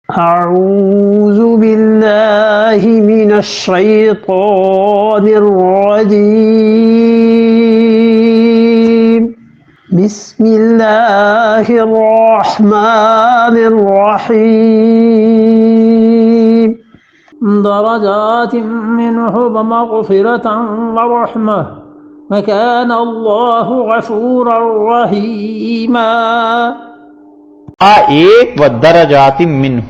أعوذ بالله من الشيطان الرجيم بسم الله الرحمن الرحيم درجات منه ومغفرة ورحمة وكان الله غفورا رحيما. ایک و درجات منہ،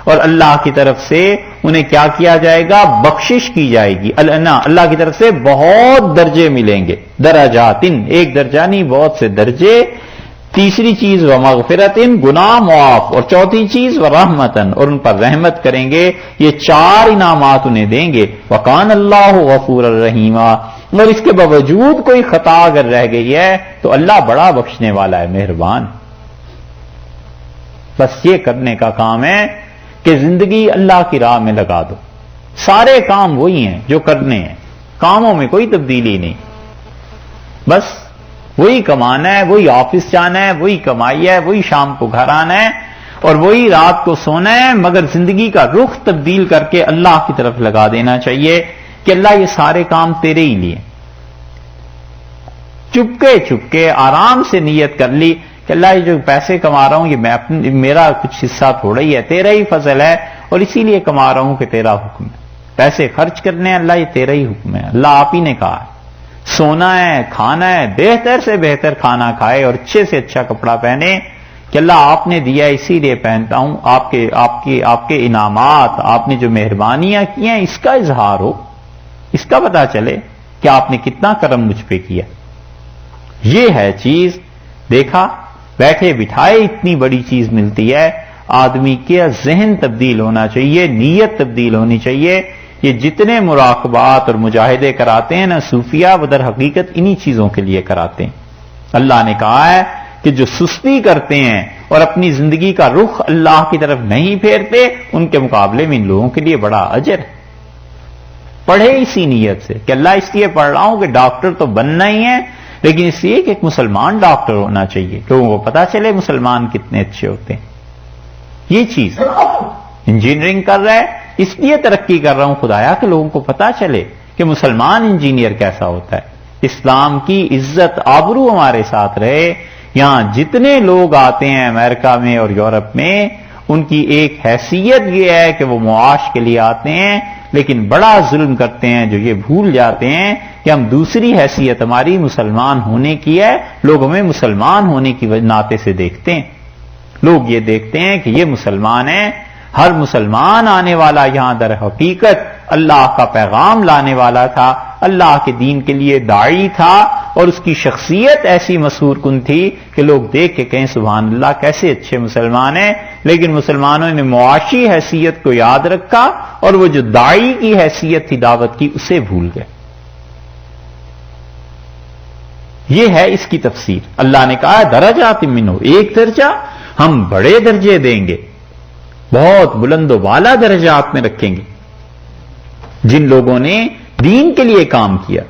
اور اللہ کی طرف سے انہیں کیا کیا جائے گا؟ بخشش کی جائے گی. اللہ کی طرف سے بہت درجے ملیں گے. درجات، ایک درجہ نہیں، بہت سے درجے. تیسری چیز و مغفرتن، گناہ معاف. اور چوتھی چیز و رحمتن، اور ان پر رحمت کریں گے. یہ چار انعامات انہیں دیں گے. وکان اللہ غفور الرحیم، اور اس کے باوجود کوئی خطا اگر رہ گئی ہے تو اللہ بڑا بخشنے والا ہے، مہربان. بس یہ کرنے کا کام ہے کہ زندگی اللہ کی راہ میں لگا دو. سارے کام وہی ہیں جو کرنے ہیں، کاموں میں کوئی تبدیلی نہیں. بس وہی کمانا ہے، وہی آفس جانا ہے، وہی کمائی ہے، وہی شام کو گھر آنا ہے، اور وہی رات کو سونا ہے. مگر زندگی کا رخ تبدیل کر کے اللہ کی طرف لگا دینا چاہیے کہ اللہ یہ سارے کام تیرے ہی لیے. چپکے چپکے آرام سے نیت کر لی کہ اللہ یہ جو پیسے کما رہا ہوں یہ میرا کچھ حصہ تھوڑا ہی ہے، تیرا ہی فضل ہے، اور اسی لیے کما رہا ہوں کہ تیرا حکم ہے. پیسے خرچ کرنے ہیں، اللہ یہ تیرا ہی حکم ہے، اللہ آپ ہی نے کہا ہے. سونا ہے، کھانا ہے، بہتر سے بہتر کھانا کھائے اور اچھے سے اچھا کپڑا پہنے کہ اللہ آپ نے دیا اسی لیے پہنتا ہوں. آپ کے انعامات، آپ نے جو مہربانیاں کی ہیں اس کا اظہار ہو، اس کا پتہ چلے کہ آپ نے کتنا کرم مجھ پہ کیا. یہ ہے چیز. دیکھا بیٹھے بٹھائے اتنی بڑی چیز ملتی ہے. آدمی کے ذہن تبدیل ہونا چاہیے، نیت تبدیل ہونی چاہیے. یہ جتنے مراقبات اور مجاہدے کراتے ہیں نا صوفیہ، وہ در حقیقت انہی چیزوں کے لیے کراتے ہیں. اللہ نے کہا ہے کہ جو سستی کرتے ہیں اور اپنی زندگی کا رخ اللہ کی طرف نہیں پھیرتے، ان کے مقابلے میں ان لوگوں کے لیے بڑا اجر ہے. پڑھے اسی نیت سے کہ اللہ اس لیے پڑھ رہا ہوں کہ ڈاکٹر تو بننا ہی ہے، لیکن اس لیے کہ ایک مسلمان ڈاکٹر ہونا چاہیے، لوگوں کو پتا چلے مسلمان کتنے اچھے ہوتے ہیں. یہ چیز انجینئرنگ کر رہا ہے اس لیے ترقی کر رہا ہوں خدایا کہ لوگوں کو پتا چلے کہ مسلمان انجینئر کیسا ہوتا ہے. اسلام کی عزت آبرو ہمارے ساتھ رہے. یہاں جتنے لوگ آتے ہیں امریکہ میں اور یورپ میں، ان کی ایک حیثیت یہ ہے کہ وہ معاش کے لیے آتے ہیں، لیکن بڑا ظلم کرتے ہیں جو یہ بھول جاتے ہیں کہ ہم دوسری حیثیت ہماری مسلمان ہونے کی ہے. لوگ ہمیں مسلمان ہونے کی ناطے سے دیکھتے ہیں. لوگ یہ دیکھتے ہیں کہ یہ مسلمان ہیں. ہر مسلمان آنے والا یہاں در حقیقت اللہ کا پیغام لانے والا تھا، اللہ کے دین کے لیے داعی تھا، اور اس کی شخصیت ایسی مسحور کن تھی کہ لوگ دیکھ کے کہیں سبحان اللہ کیسے اچھے مسلمان ہیں. لیکن مسلمانوں نے معاشی حیثیت کو یاد رکھا اور وہ جو داعی کی حیثیت تھی دعوت کی اسے بھول گئے. یہ ہے اس کی تفسیر. اللہ نے کہا درجات منہ، ایک درجہ ہم بڑے درجے دیں گے، بہت بلند و بالا درجات میں رکھیں گے جن لوگوں نے دین کے لیے کام کیا.